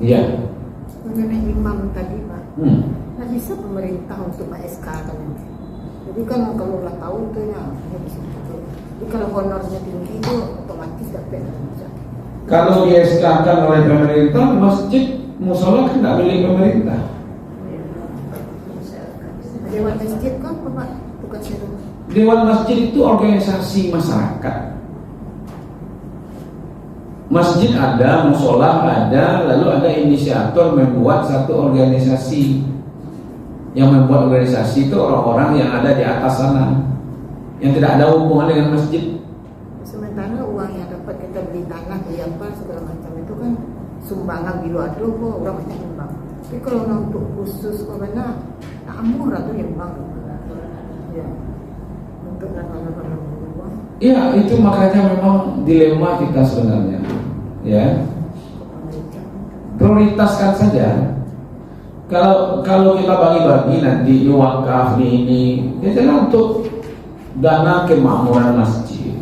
Iya. Mengenai imam tadi Pak, nggak bisa pemerintah untuk SK kan? Jadi kan kalau udah tahu tuh ya bisa. Jadi kalau honornya tinggi itu otomatis dapat. Kalau di-SK-kan oleh pemerintah, masjid musola kan nggak milik pemerintah. Dewan masjid kan Pak, bukan itu. Dewan masjid itu organisasi masyarakat. Masjid ada, musola ada, lalu ada inisiator membuat satu organisasi. Yang membuat organisasi itu orang-orang yang ada di atas sana, yang tidak ada hubungan dengan masjid. Sementara uang yang dapat kita beli tanah, apa segala macam itu kan sumbangan di luar dulu kok orang banyak nyumbang. Tapi kalau untuk khusus karena murah tuh nyumbang. Ya. Untuk nama-nama uang. Iya, itu makanya memang dilema kita sebenarnya. Ya. Prioritaskan saja. Kalau kita bagi-bagi nanti di wakaf ini, ya untuk dana kemakmuran masjid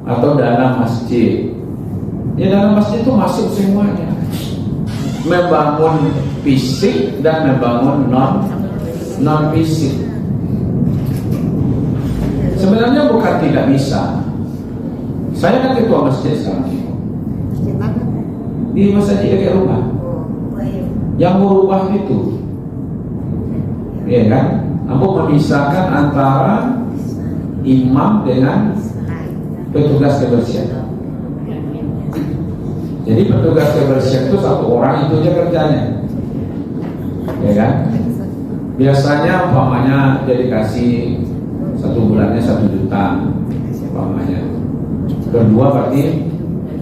atau dana masjid. Ya dana masjid itu masuk semuanya. Membangun fisik dan membangun non fisik. Sebenarnya bukan tidak bisa. Saya kan ketua masjid sekarang di masjid dekat rumah. Yang merubah itu, ya kan? Aku memisahkan antara imam dengan petugas kebersihan. Jadi petugas kebersihan itu satu orang itu aja kerjanya, ya kan? Biasanya umpamanya dia dikasih satu bulannya 1 juta, umpamanya berdua berarti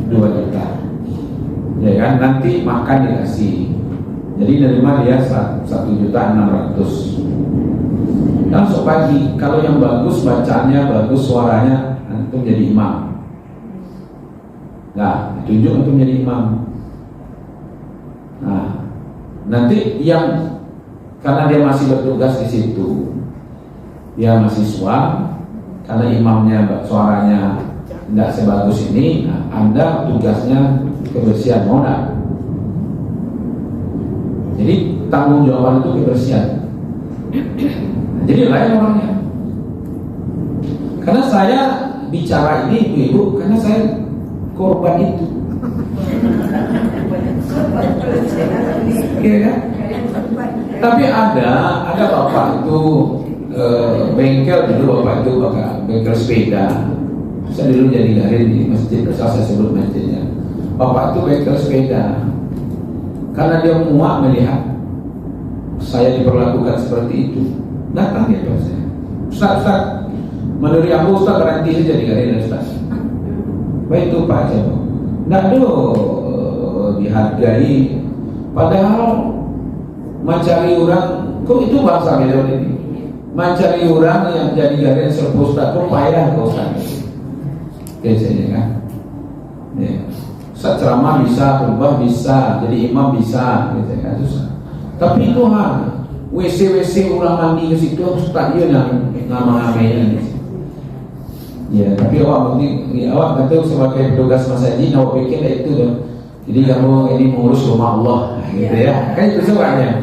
2 juta, ya kan? Nanti makan dikasih. Jadi nerima dia 1.600.000. Langsung pagi, kalau yang bagus bacanya, bagus suaranya, antum jadi imam. Nah, ditunjuk untuk menjadi imam. Nah, nanti yang karena dia masih bertugas di situ, dia mahasiswa, karena imamnya suaranya tidak sebagus ini, nah, Anda tugasnya kebersihan modal. Jadi tanggung jawab itu kebersihan. Jadi lain orangnya. Karena saya bicara ini ibu, karena saya korban itu. Iya kan? Tapi ada bapak itu bengkel dulu, bapak itu bengkel sepeda. Saya dulu jadi garis di masjid, saya sebut masjidnya. Bapak itu bengkel sepeda. Karena dia muak melihat saya diperlakukan seperti itu, datang dia ke saya. Ustaz, menurut aku Ustaz berhenti saja di garis Ustaz. Baik itu Pak Jabo. Nggak dulu dihargai. Padahal mencari orang, kok itu bahasa beliau ini. Mencari orang yang jadi garis serpu Ustaz, kok payah kok Ustaz. Biasanya kan. Ya. Ustaz ceramah bisa, khutbah bisa, jadi imam bisa, gitu kan susah. Tapi itu WC orang mandi ke situ Ustaz dia yang nama-namanya. Ya, tapi awak penting, awak kata sebagai petugas masjid, awak pikir itu dong. Jadi kamu ini mengurus rumah Allah, gitu ya. Kan itu sebenarnya.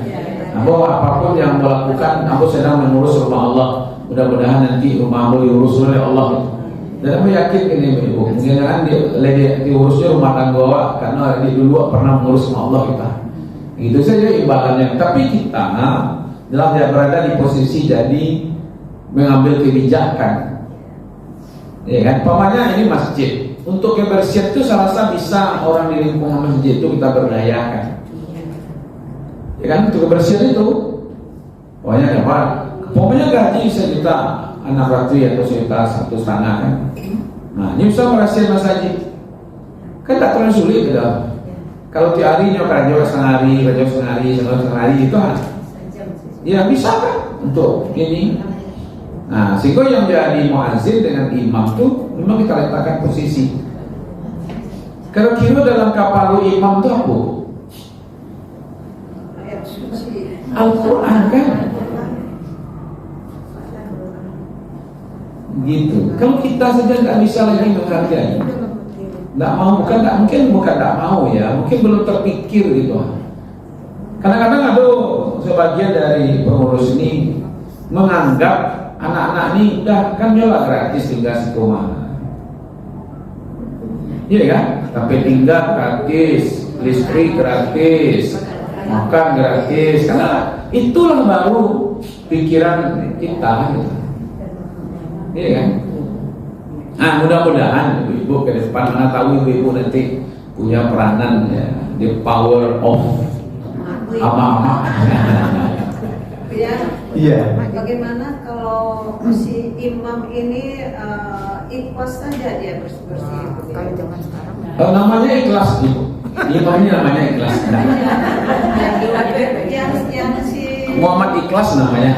Bahwa apapun yang melakukan, aku sedang mengurus rumah Allah. Mudah-mudahan nanti rumahmu diurus oleh Allah. Dan aku yakin ini ibu, jangan diurusnya rumah tangga awak, karena di dulu pernah mengurus rumah Allah kita. Itu saja imbalannya. Tapi kita dalam dia berada di posisi jadi mengambil kebijakan. Ya kan, pamannya ini masjid. Untuk kebersihan itu saya rasa bisa orang di lingkungan masjid itu kita berdayakan. Ya kan, untuk kebersihan itu pokoknya apa? Pokoknya gaji 1 juta, 600 ya, atau 1,5 juta kan. Nah, ini bisa merahsiakan masjid. Kan tak terlalu sulit gitu. Kalau tiap harinya kerja setengah hari itu kan. Ya bisa kan untuk ini. Nah, sehingga yang jadi muazzin dengan imam itu memang kita letakkan posisi. Kira-kira dalam kapal imam itu apa? Al-Quran kan? Gitu. Kalau kita saja nggak bisa lagi menghargai, Nggak mau, bukan nggak mau ya, mungkin belum terpikir gitu. Kadang-kadang ada sebagian dari pengurus ini menganggap anak-anak ini udah kan nyola gratis tinggal sekolah. Iya kan? Tapi tinggal gratis, listrik gratis, makan gratis. Karena itulah baru pikiran kita gitu. Iya kan? Nah, mudah-mudahan ibu-ibu ke depan, mana tahu ibu-ibu nanti punya peranan ya, the power of ama-ama. Ya. Iya. Bagaimana kalau si imam ini ikhlas saja dia bersih-bersih? Kalau zaman sekarang Namanya ikhlas ibu. Imamnya namanya ikhlas. yang si Muhammad Ikhlas namanya.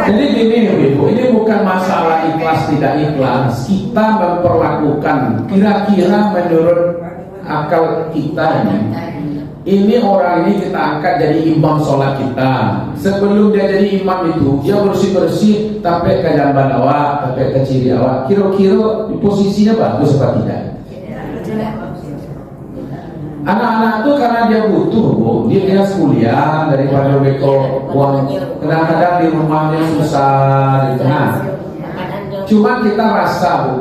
Jadi gini ibu, ini bukan masalah ikhlas tidak ikhlas. Kita memperlakukan kira-kira menurut akal kita ini orang ini kita angkat jadi imam sholat kita. Sebelum dia jadi imam itu dia bersih-bersih sampai ke jamban awak, sampai ke ciri awak. Kira-kira posisinya bagus apa tidak? Anak-anak itu karena dia butuh bu, dia kuliah daripada beko uang. Kadang-kadang di rumahnya susah di tengah. Cuma kita rasa bu,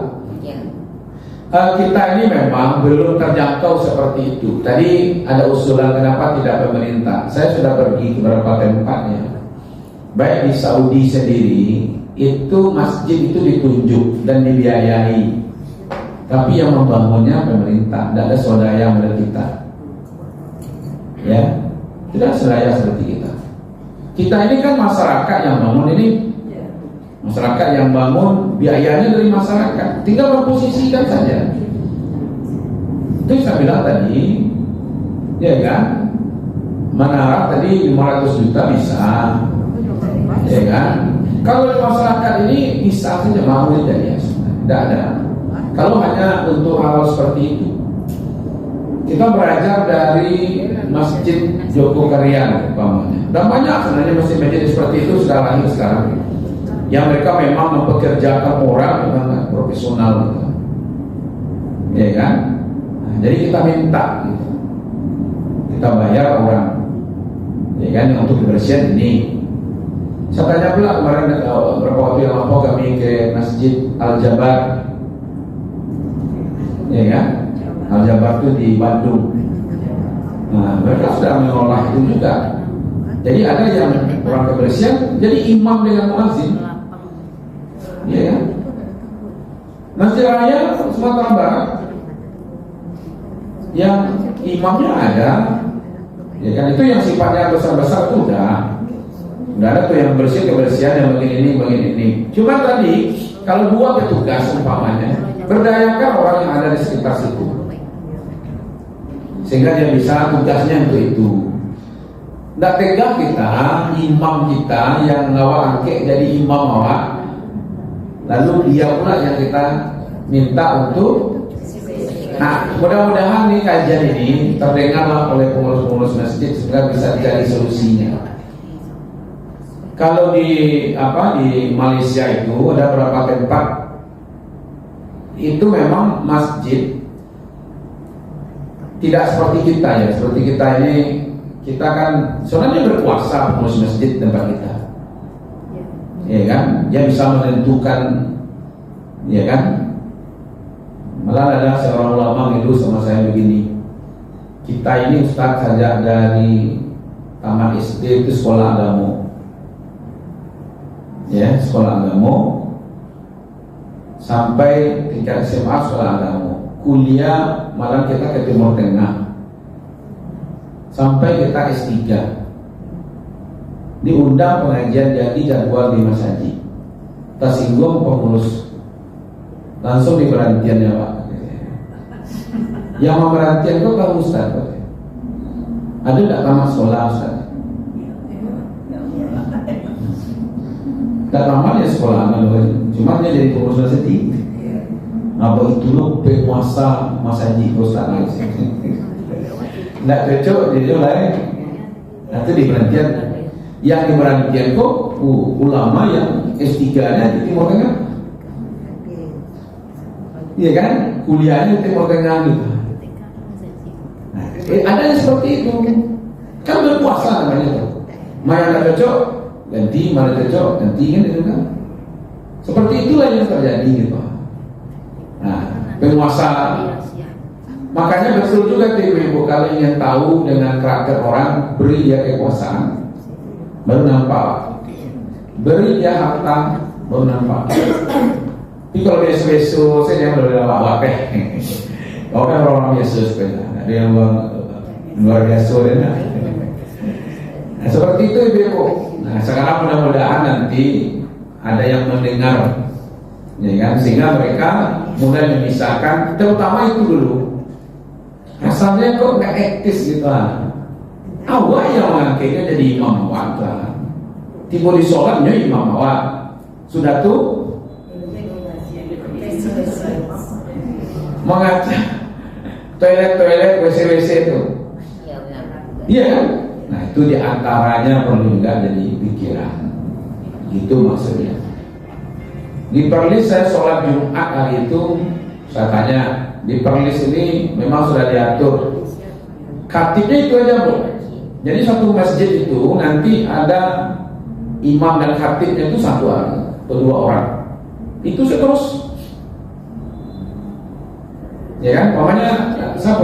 kita ini memang belum terjangkau seperti itu. Tadi ada usulan kenapa tidak pemerintah. Saya sudah pergi ke beberapa tempatnya. Baik di Saudi sendiri, itu masjid itu ditunjuk dan dibiayai. Tapi yang membangunnya pemerintah, tidak ada swadaya model kita. Ya, tidak swadaya seperti kita. Kita ini kan masyarakat yang bangun ini. Masyarakat yang bangun, biayanya dari masyarakat. Tinggal memposisikan saja. Itu saya bilang tadi, ya kan? Menara tadi 500 juta bisa, ya kan? Kalau masyarakat ini bisa saja mau jadi ya, tidak ada. Kalau hanya untuk hal seperti itu, kita belajar dari Masjid Joko Karyan, umpamanya. Dan banyak sebenarnya masjid-masjid seperti itu sudah lahir sekarang. Yang mereka memang mempekerjakan orang dengan profesional, gitu. Ya kan? Nah, jadi kita minta, gitu. Kita bayar orang, ya kan? Untuk kebersihan ini. Saya tanya pula kemarin beberapa waktu yang lalu kami ke Masjid Al-Jabar. Ya kan? Al-Jabar itu di Bandung. Nah, mereka sudah mengolah itu juga. Jadi ada yang orang kebersihan jadi imam dengan muazzin. Ya kan? Masjid Raya Sumatera Barat yang imamnya ada, ya kan, itu yang sifatnya besar-besar itu udah ada tuh yang bersih kebersihan yang begini ini. Cuma tadi kalau dua petugas umpamanya berdayakan orang yang ada di sekitar situ, sehingga dia bisa tugasnya untuk itu. Tidak tega kita, imam kita yang ngawak angke jadi imam awak, lalu dia pula yang kita minta untuk. Nah, mudah-mudahan nih kajian ini terdengarlah oleh pengurus-pengurus masjid sehingga bisa dicari solusinya. Kalau di Malaysia itu ada beberapa tempat itu memang masjid tidak seperti kita ya. Seperti kita ini, kita kan sebenarnya berkuasa pengurus masjid tempat kita, ya kan? Dia bisa menentukan, ya kan? Malah ada seorang ulama ngilu sama saya begini, kita ini ustaz saja dari taman SD itu sekolah agama, ya sekolah agama, sampai tingkat SMA sekolah agama, kuliah malah kita ke Timur Tengah, sampai kita S3, diundang pengajian jadi jadwal di Mas Haji, tersinggung pengurus, langsung diberhentian ya Pak. Yang memberhentian itu kalau Ustaz, ada tidak tamat sekolah Ustaz? Tidak tamat ya sekolah, cuma dia jadi pengurus masjid. Apa itu lo berpuasa Mas Haji Ustaz? Tidak cocok jadi lain. Nanti diberhentian. Yang diberhentian kok ulama yang S3-nya di Timur Tengah. Iya kan? Kuliahnya di Timur Tengah gitu. Nah, ada yang seperti itu. Kan berpuasa namanya tuh. Mana nggak cocok, ganti, mana cocok, ganti kan itu kan. Seperti itulah yang terjadi gitu. Nah, penguasa. Makanya betul juga ibu kalau ingin tahu dengan karakter orang, beri dia kekuasaan, baru nampak. Beri dia harta, baru nampak. Tapi kalau besok saya jangan udah apa-apa. Kau kan orang biasa sepeda, ada yang luar biasa deh. Nah, seperti itu ibu. Nah, sekarang mudah-mudahan nanti ada yang mendengar, ya kan, sehingga mereka mulai memisahkan, terutama itu dulu. Rasanya kok nggak etis gitu lah. Awak yang mengangkatnya jadi imam awak lah. Tiba di sholatnya imam awak. Sudah tuh mengaca toilet WC itu. Iya kan? Nah itu diantaranya perlu juga jadi pikiran. Itu maksudnya. Di Perlis saya sholat Jumat hari itu, saya tanya, di Perlis ini memang sudah diatur khatibnya itu aja Bu. Jadi satu masjid itu nanti ada imam dan khatibnya itu satu orang atau dua orang. Itu terus, ya kan? Pokoknya saya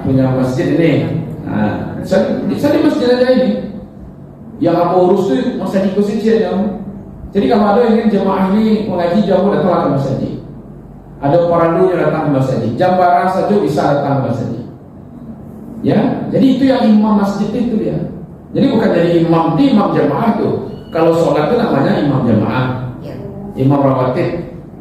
punya masjid ini. Nah, saya di masjid aja ini. Yang aku urus tuh masjid khususnya ya. Jadi kalau ada yang ingin jemaah ini mengaji jauh, datanglah ke masjid. Ada orang dulu yang datang ke masjid. Jam barang saja bisa datang ke masjid. Ya, jadi itu yang imam masjid itu dia. Jadi bukan jadi imam di imam jamaah itu. Kalau sholat itu namanya imam jamaah, imam rawatib.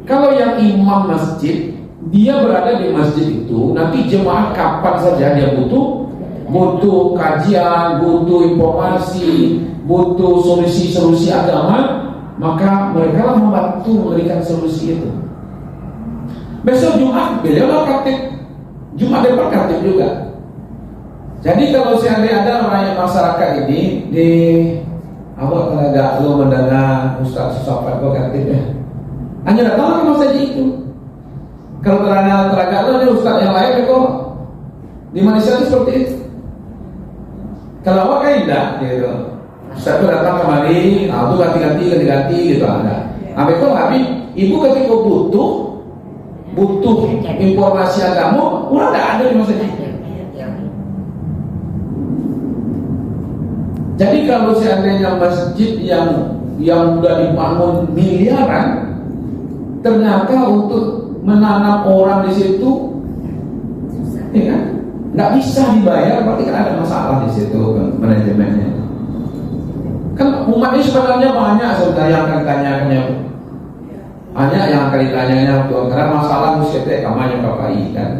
Kalau yang imam masjid, dia berada di masjid itu. Nanti jemaah kapan saja dia butuh kajian, butuh informasi, butuh solusi agama, maka mereka lah membantu memberikan solusi itu. Besok Jumat beliau khatib, Jumat depan khatib juga. Jadi kalau seandainya ada orang masyarakat ini di awak tenaga lo mendengar Ustaz Susafat kok khatibnya, hanya datang ke masjid itu. Kalau tenaga lo ada Ustaz yang lain kok di Malaysia itu seperti itu. Kalau awak kan tidak, gitu. Ustaz itu datang kemari, itu ganti gitu ada. Habis itu ibu ketika butuh informasi agama, udah tidak ada di masjid. Jadi kalau seandainya masjid yang sudah dibangun miliaran, ternyata untuk menanam orang di situ, ya kan, nggak bisa dibayar, berarti kan ada masalah di situ manajemennya. Kan umat ini sebenarnya banyak sebenarnya yang akan ditanyakannya. Banyak yang akan ditanyanya, karena masalah musyrik kamu yang pakai kan.